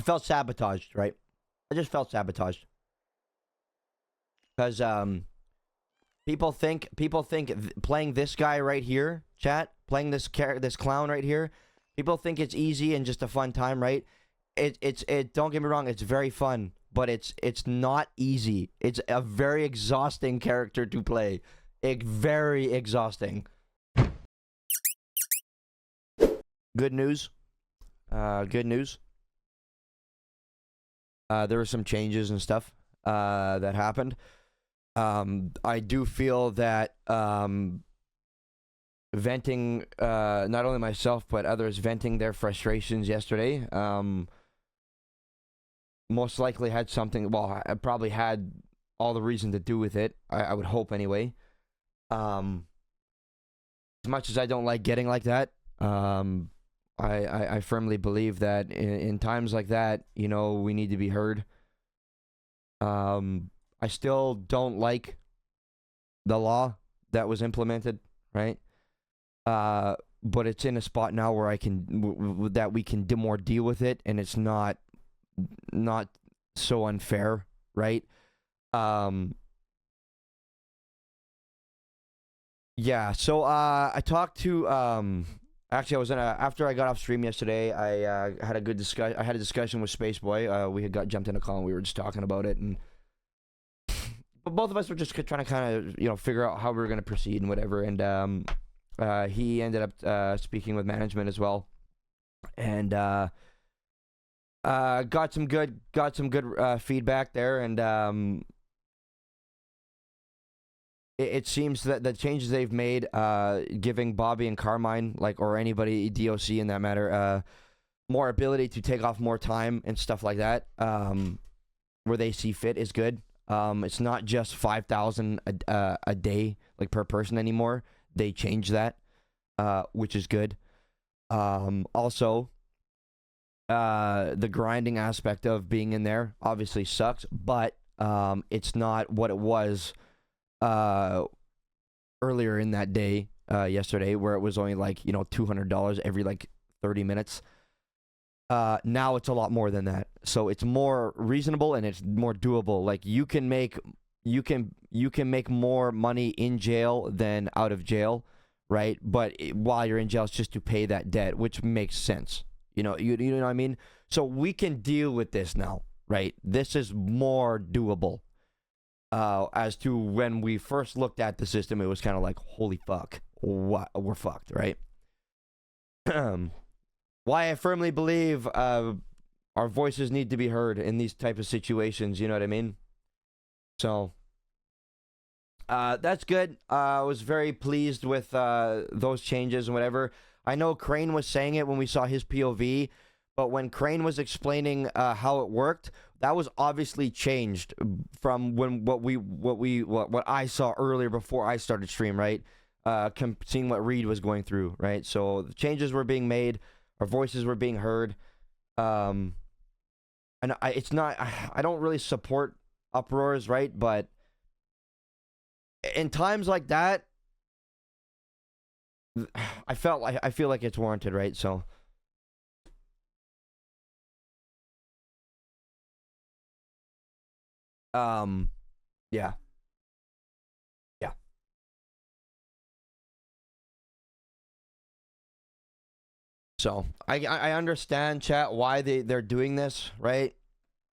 felt sabotaged, right? I just felt sabotaged because people think playing this guy right here, chat, playing this clown right here, people think it's easy and just a fun time, right? It don't get me wrong, it's very fun, but it's not easy. It's a very exhausting character to play. Very exhausting. Good news. Good news. There were some changes and stuff that happened. I do feel that venting, not only myself but others venting their frustrations yesterday, most likely had something. Well, I probably had all the reason to do with it. I would hope anyway. As much as I don't like getting like that, I firmly believe that in times like that, you know, we need to be heard. I still don't like the law that was implemented, right? But it's in a spot now where I can that we can more deal with it, and it's not so unfair, right? Yeah. So I talked to actually I was after I got off stream yesterday. I had a good discussion. I had a discussion with Spaceboy. We had got jumped in a call and we were just talking about it, and but both of us were just trying to kind of, you know, figure out how we were going to proceed and whatever. And he ended up speaking with management as well, and got some good feedback there. And it seems that the changes they've made, giving Bobby and Carmine, like, or anybody DOC in that matter, more ability to take off more time and stuff like that, where they see fit, is good. It's not just 5,000 a day, like, per person anymore. They changed that, which is good. Also, the grinding aspect of being in there obviously sucks, but it's not what it was earlier in that day, yesterday, where it was only like, you know, $200 every like 30 minutes. Now it's a lot more than that, so it's more reasonable and it's more doable. Like, you can make more money in jail than out of jail, right? But while you're in jail, it's just to pay that debt, which makes sense. You know what I mean? So we can deal with this now, right? This is more doable. As to when we first looked at the system, it was kind of like, holy fuck, what, we're fucked, right? Why I firmly believe our voices need to be heard in these type of situations, you know what I mean? So that's good. I was very pleased with those changes and whatever. I know Crane was saying it when we saw his POV, but when Crane was explaining how it worked, that was obviously changed from what I saw earlier before I started stream, right? Seeing what Reed was going through, right? So the changes were being made, our voices were being heard, and I don't really support uproars, right? But in times like that, I feel like it's warranted, right? So yeah. So I understand, chat, why they're doing this, right?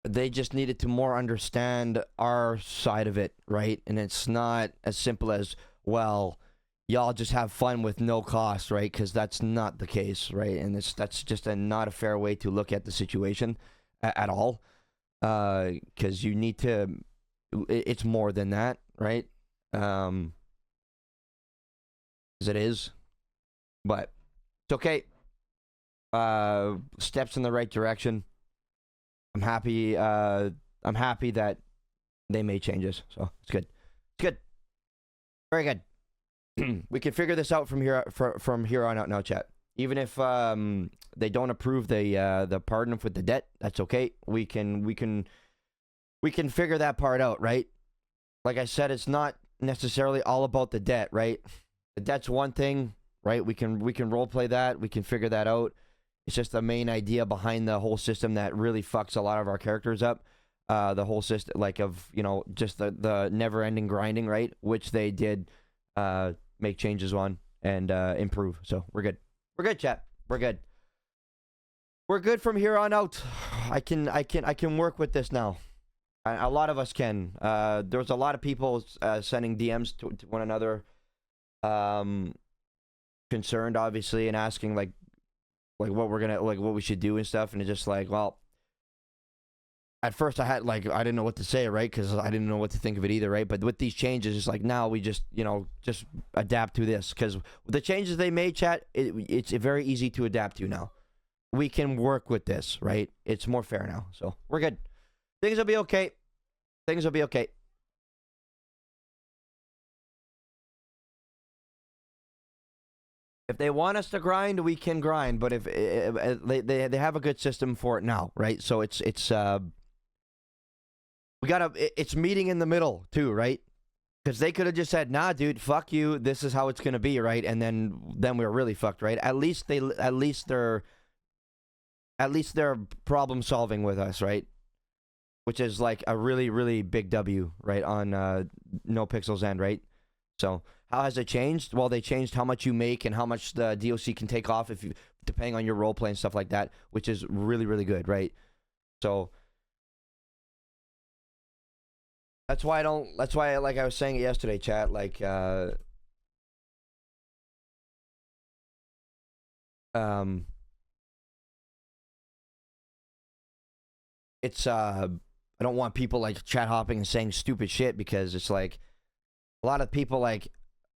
They just needed to more understand our side of it, right? And it's not as simple as, well, y'all just have fun with no cost, right? Because that's not the case, right? And that's just not a fair way to look at the situation at all. Because you need to, it's more than that, right? As it is, but it's okay. Steps in the right direction. I'm happy that they made changes, so it's good. It's good. Very good. We can figure this out from here on out now, chat. Even if they don't approve the pardon with the debt, that's okay. We can figure that part out, right? Like I said, it's not necessarily all about the debt, right? The debt's one thing, right? We can role play that. We can figure that out. It's just the main idea behind the whole system that really fucks a lot of our characters up. The whole system, like, of, you know, just the never-ending grinding, right? Which they did make changes on and improve. So we're good. We're good, chat. We're good. We're good from here on out. I can work with this now. A lot of us can. There was a lot of people sending DMs to one another, concerned, obviously, and asking like what what we should do and stuff. And it's just like, well, at first I didn't know what to say, right? Because I didn't know what to think of it either, right? But with these changes, it's like now we just, you know, just adapt to this. Because the changes they made, chat, it's very easy to adapt to now. We can work with this, right? It's more fair now. So we're good. Things will be okay. Things will be okay. If they want us to grind, we can grind. But if they have a good system for it now, right? So it's it's meeting in the middle too, right? Because they could have just said, nah, dude, fuck you, this is how it's gonna be, right? And then we're really fucked, right? At least they're problem solving with us, right? Which is like a really, really big W, right? On No Pixels End, right? So how has it changed? Well, they changed how much you make and how much the DOC can take off if you, depending on your role play and stuff like that, which is really, really good, right? So that's why like I was saying it yesterday, chat, like it's I don't want people like chat hopping and saying stupid shit, because it's like a lot of people, like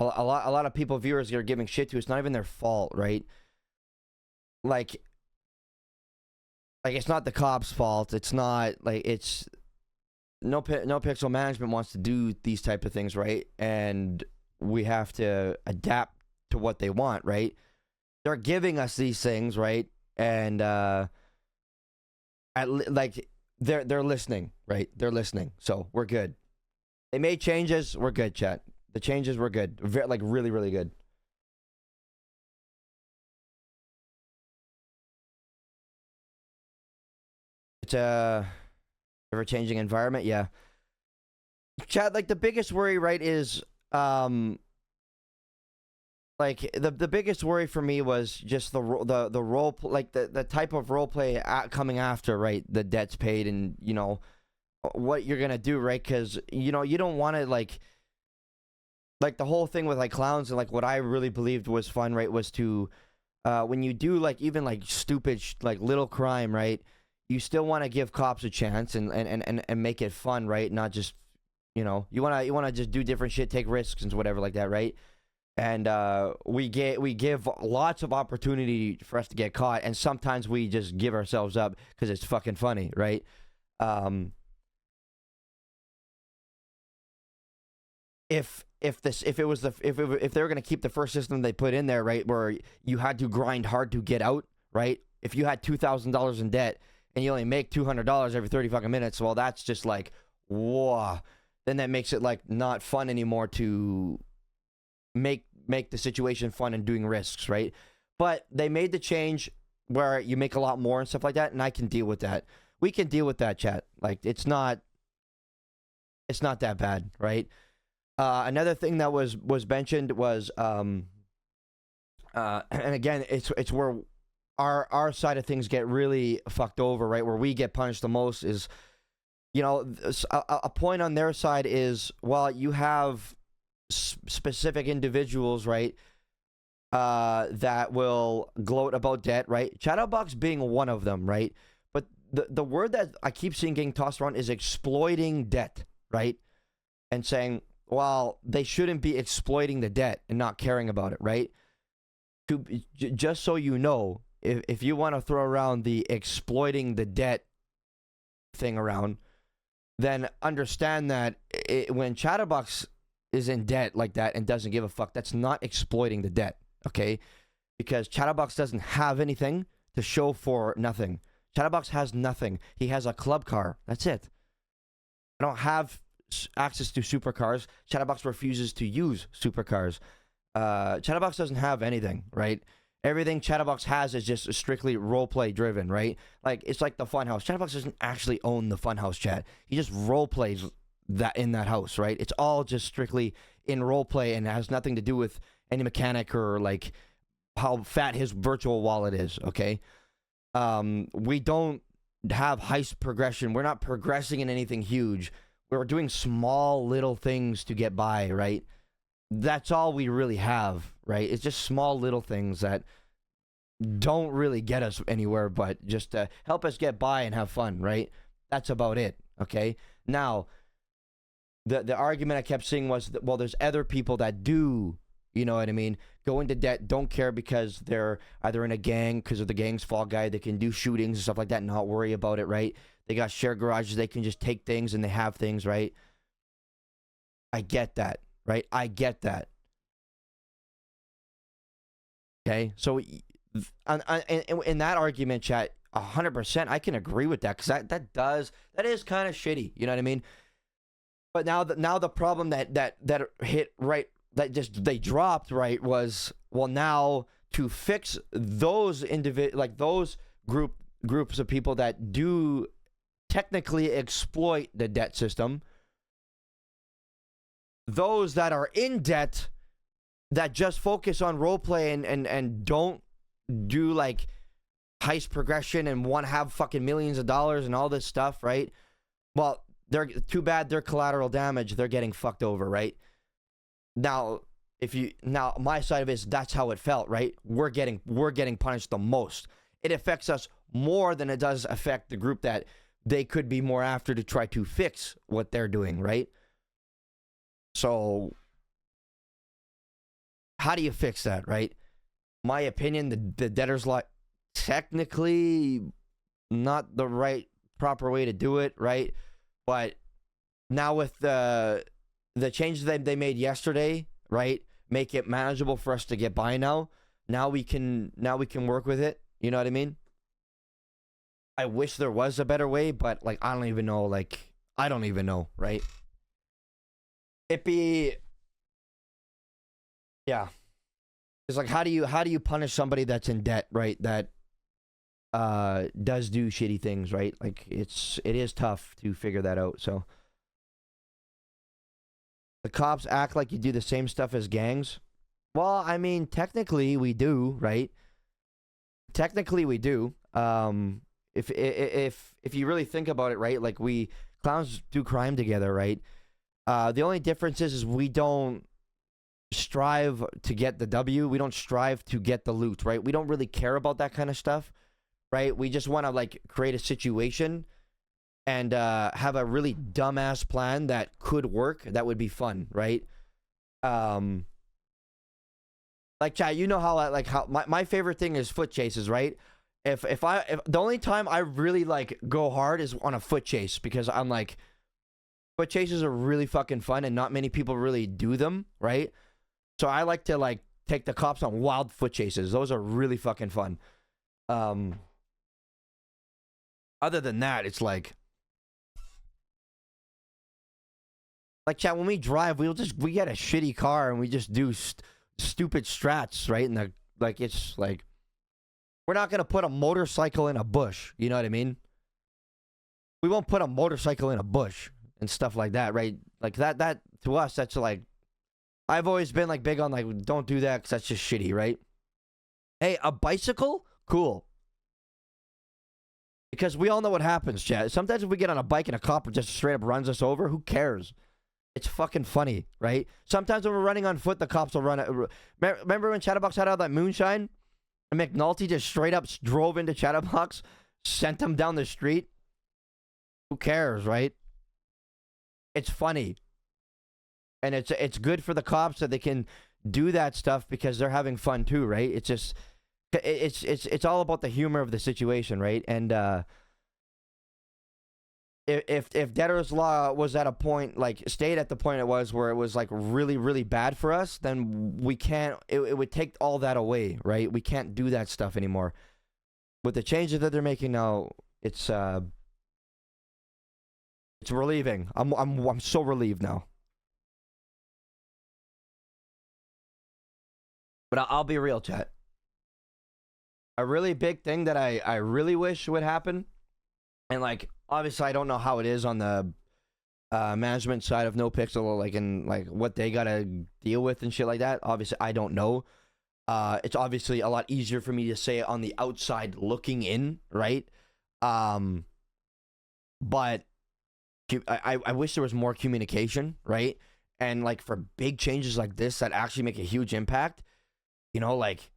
a lot of people, viewers, are giving shit to. It's not even their fault, right? Like it's not the cops' fault. It's not like it's no Pixel management wants to do these type of things, right? And we have to adapt to what they want, right? They're giving us these things, right? And like they're listening, right? They're listening, so we're good. They made changes, we're good, chat. The changes were good, like really, really good. It's a ever-changing environment, yeah. Chat, like the biggest worry, right, is like the biggest worry for me was just the role, like the type of role play coming after, right? The debts paid, and you know what you're gonna do, right? Because you know you don't want to like the whole thing with like clowns, and like what I really believed was fun, right? Was to when you do like even like stupid like little crime, right? You still want to give cops a chance and make it fun, right? Not just, you know, you wanna just do different shit, take risks and whatever like that, right? And we give lots of opportunity for us to get caught, and sometimes we just give ourselves up because it's fucking funny, right? If they were gonna keep the first system they put in there, right, where you had to grind hard to get out, right? If you had $2,000 in debt and you only make $200 every 30 fucking minutes, well, that's just like, whoa. Then that makes it like not fun anymore to make the situation fun and doing risks, right? But they made the change where you make a lot more and stuff like that, and I can deal with that. We can deal with that, chat. Like it's not that bad, right? Another thing that was mentioned was and again, it's where our side of things get really fucked over, right? Where we get punished the most is, you know, a point on their side is, well, you have specific individuals, right, that will gloat about debt, right? Chatterbox being one of them, right? But the word that I keep seeing getting tossed around is exploiting debt, right? And saying, well, they shouldn't be exploiting the debt and not caring about it, right? Just so you know, if you want to throw around the exploiting the debt thing around, then understand that when Chatterbox is in debt like that and doesn't give a fuck, that's not exploiting the debt, okay? Because Chatterbox doesn't have anything to show for nothing. Chatterbox has nothing. He has a club car. That's it. I don't have access to supercars. Chatterbox refuses to use supercars. Chatterbox doesn't have anything, right? Everything Chatterbox has is just strictly roleplay driven, right? Like it's like the Funhouse. Chatterbox doesn't actually own the Funhouse chat. He just roleplays that in that house, right? It's all just strictly in roleplay and has nothing to do with any mechanic or like how fat his virtual wallet is. Okay, we don't have heist progression. We're not progressing in anything huge. We're doing small little things to get by, right? That's all we really have, right? It's just small little things that don't really get us anywhere, but just help us get by and have fun, right? That's about it, okay? Now, the argument I kept seeing was, that, well, there's other people that do, you know what I mean, go into debt, don't care because they're either in a gang, because of the gang's Fall Guy, they can do shootings and stuff like that, not worry about it, right? They got shared garages, they can just take things and they have things, right? I get that. Right? I get that. Okay? So, in that argument, chat, 100%, I can agree with that, because that is kind of shitty. You know what I mean? But now the problem that hit, right, that just they dropped, right, was, well, now to fix those those groups of people that do technically exploit the debt system, those that are in debt that just focus on roleplay and don't do like heist progression and want to have fucking millions of dollars and all this stuff, right? Well, they're too bad, they're collateral damage. They're getting fucked over, right? Now, my side of it is that's how it felt, right? We're getting punished the most. It affects us more than it does affect the group that they could be more after to try to fix what they're doing, right? So, how do you fix that, right? My opinion, the debtor's law, technically not the right, proper way to do it, right? But now with the changes that they made yesterday, right, make it manageable for us to get by now. Now we can work with it. You know what I mean? I wish there was a better way, but like I don't even know, right? Yeah. It's like how do you punish somebody that's in debt, right? That does do shitty things, right? Like it is tough to figure that out. So the cops act like you do the same stuff as gangs. Well, I mean, technically we do, right? Technically we do. If you really think about it, right? Like clowns do crime together, right? The only difference is we don't strive to get the W. We don't strive to get the loot, right? We don't really care about that kind of stuff, right? We just want to like create a situation and have a really dumbass plan that could work. That would be fun, right? Like chat, you know how my favorite thing is foot chases, right? If the only time I really like go hard is on a foot chase, because I'm like, foot chases are really fucking fun and not many people really do them, right? So I like to like take the cops on wild foot chases. Those are really fucking fun. Other than that, it's like chat, when we drive, we get a shitty car and we just do stupid strats, right? And it's like, we're not gonna put a motorcycle in a bush. You know what I mean? We won't put a motorcycle in a bush and stuff like that, right? Like that to us, that's like, I've always been like big on like, don't do that because that's just shitty, right? Hey, a bicycle? Cool. Because we all know what happens, chat. Sometimes if we get on a bike and a cop just straight up runs us over, who cares? It's fucking funny, right? Sometimes when we're running on foot, the cops will run. Remember when Chatterbox had all that moonshine? And McNulty just straight up drove into Chatterbox, sent him down the street? Who cares, right? It's funny. And it's good for the cops that they can do that stuff because they're having fun too, right? It's just it's all about the humor of the situation, right? And if debtor's law was at a point, like stayed at the point it was where it was like really really bad for us, then we can't. It would take all that away, right? We can't do that stuff anymore. With the changes that they're making now, it's relieving. I'm so relieved now. But I'll be real, chat. a really big thing that I really wish would happen, and like obviously I don't know how it is on the management side of No Pixel, like in like what they gotta deal with and shit like that. Obviously I don't know. It's obviously a lot easier for me to say it on the outside looking in, right? But I wish there was more communication, right? And like for big changes like this that actually make a huge impact, you know, like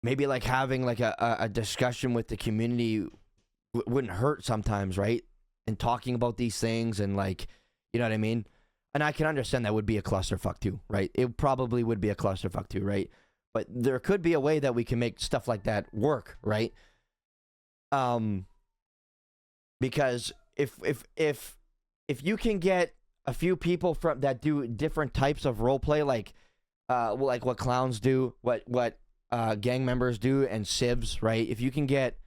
maybe like having like a discussion with the community wouldn't hurt sometimes, right? And talking about these things and like, you know what I mean? And I can understand that would be a clusterfuck too, right? It probably would be a clusterfuck too, right? But there could be a way that we can make stuff like that work, right? Because if you can get a few people from that do different types of role play, like what clowns do, what gang members do, and civs, right? If you can get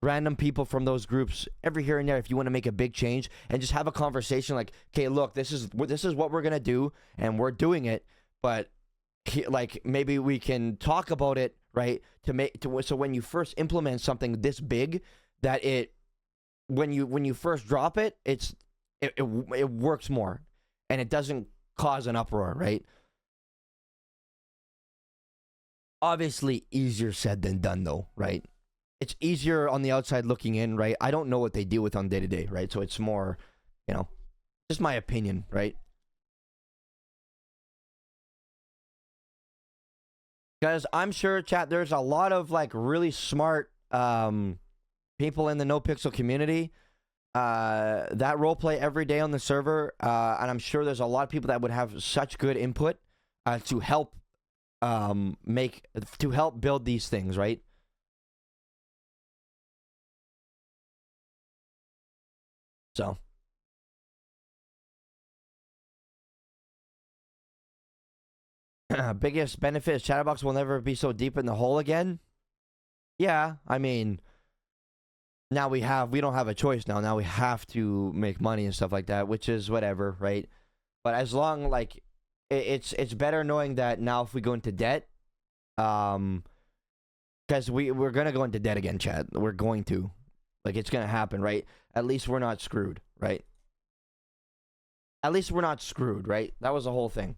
random people from those groups every here and there, if you want to make a big change and just have a conversation like, okay, look, this is what we're gonna do, and we're doing it, but like maybe we can talk about it, right? So when you first implement something this big, that when you first drop it, it works more, and it doesn't cause an uproar, right? Obviously, easier said than done, though, right? It's easier on the outside looking in, right? I don't know what they deal with on day to day, right? So it's more, you know, just my opinion, right? Because I'm sure, chat, there's a lot of like really smart people in the No Pixel community that roleplay every day on the server, and I'm sure there's a lot of people that would have such good input to help build these things, right? So biggest benefit is Chatterbox will never be so deep in the hole again. Yeah, I mean, now we don't have a choice now. Now we have to make money and stuff like that, which is whatever, right? But as long like it's better knowing that now if we go into debt, because we're gonna go into debt again, Chad. We're going to, like, it's gonna happen, right? At least we're not screwed, right? At least we're not screwed, right? That was the whole thing.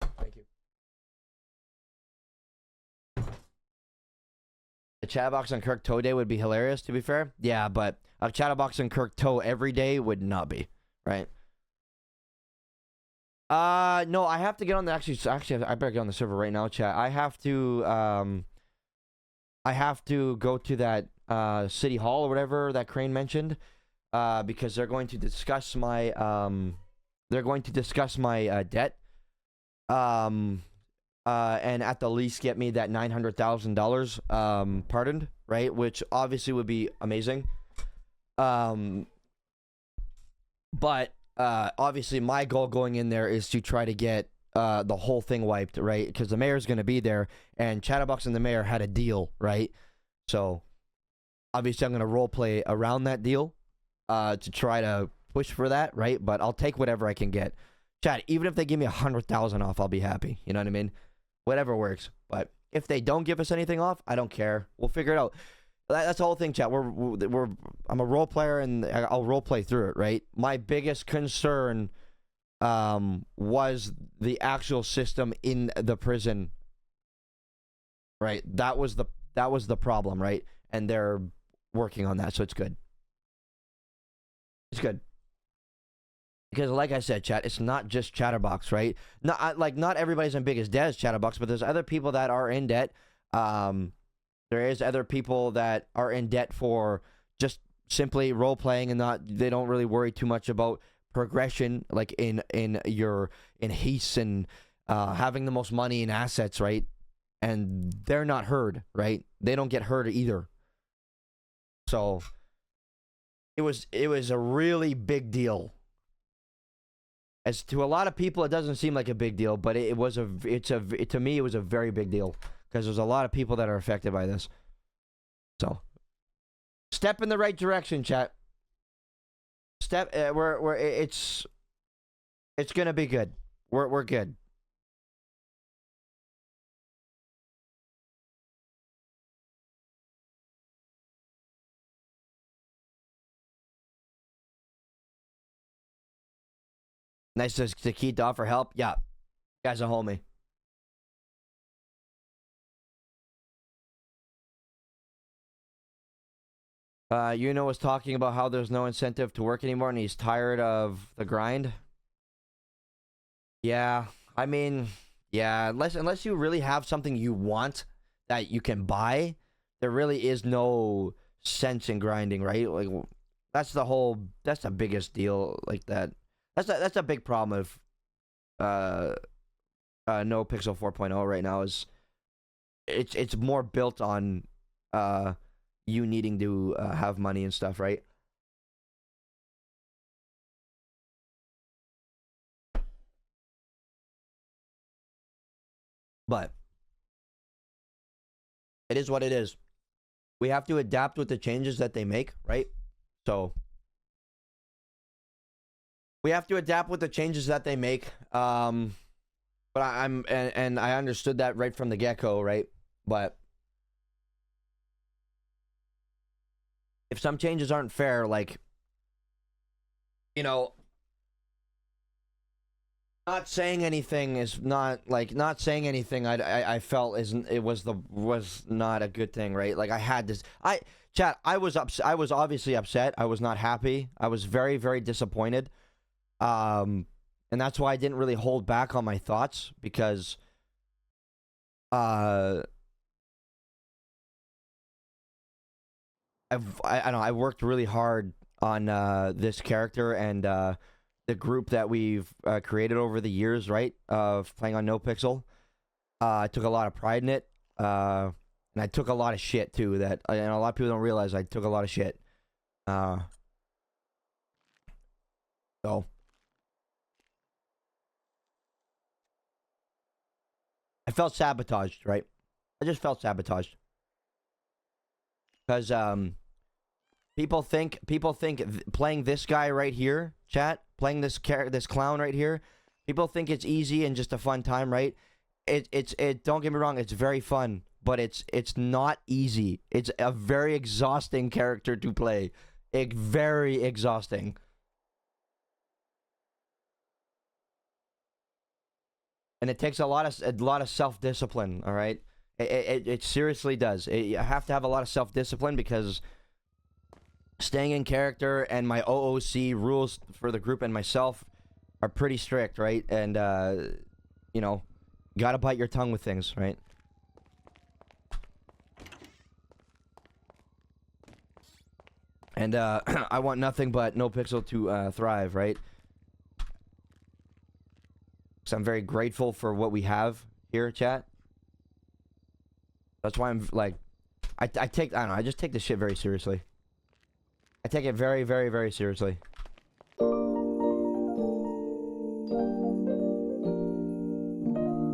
Thank you. A Chatterbox and Kirk Toe day would be hilarious, to be fair. Yeah, but a Chatterbox and Kirk Toe every day would not be, right? No, I have to get on the actually I better get on the server right now, chat. I have to go to that city hall or whatever that Crane mentioned, because they're going to discuss my debt, and at the least get me that $900,000 pardoned, right? Which obviously would be amazing. But obviously my goal going in there is to try to get the whole thing wiped, right? Because the mayor's going to be there, and Chatterbox and the mayor had a deal, right? So obviously I'm going to role play around that deal to try to push for that, right? But I'll take whatever I can get. Chat, even if they give me 100,000 off, I'll be happy. You know what I mean? Whatever works. But if they don't give us anything off, I don't care. We'll figure it out. That's the whole thing, chat. I'm a role player, and I'll role play through it, right? My biggest concern was the actual system in the prison, right? That was the problem, right? And they're working on that, so it's good. It's good. Because like I said, chat, it's not just Chatterbox, right? Not everybody's as big as debt as Chatterbox, but there's other people that are in debt. There is other people that are in debt for just simply role playing, and they don't really worry too much about progression, like in heasts and having the most money and assets, right? And they're not heard, right? They don't get heard either. So it was a really big deal. As to a lot of people, it doesn't seem like a big deal, but to me, it was a very big deal, because there's a lot of people that are affected by this. So, step in the right direction, chat. It's It's gonna be good. We're good. Nice to Keith to offer help. Yeah, guy's a homie. Yuno was talking about how there's no incentive to work anymore, and he's tired of the grind. Yeah, I mean, yeah, unless you really have something you want that you can buy, there really is no sense in grinding, right? Like that's the biggest deal like that. That's a big problem of uh no Pixel 4.0 right now is it's more built on uh you needing to have money and stuff, right? But it is what it is. We have to adapt with the changes that they make, right? So we have to adapt with the changes that they make. But and I understood that right from the get-go, right? But if some changes aren't fair, like, you know, not saying anything is not like not saying anything. I felt isn't it was not a good thing, right? Like I had this. Chat. I was I was obviously upset. I was not happy. I was very disappointed. And that's why I didn't really hold back on my thoughts because uh I don't know, I worked really hard on this character and the group that we've created over the years, right? Of playing on No Pixel. I took a lot of pride in it. And I took a lot of shit too. That and a lot of people don't realize I took a lot of shit. Uh, so I felt sabotaged, right? I just felt sabotaged because people think playing this guy right here, chat, playing this clown right here, people think it's easy and just a fun time, right? It don't get me wrong, it's very fun, but it's not easy. It's a very exhausting character to play. Very exhausting. And it takes a lot of self-discipline, all right? It seriously does. You have to have a lot of self-discipline because staying in character and my OOC rules for the group and myself are pretty strict, right? And you know, gotta bite your tongue with things, right? And I want nothing but No Pixel to thrive, right? So I'm very grateful for what we have here, chat. That's why I'm like, I don't know, I just take this shit very seriously. I take it very seriously.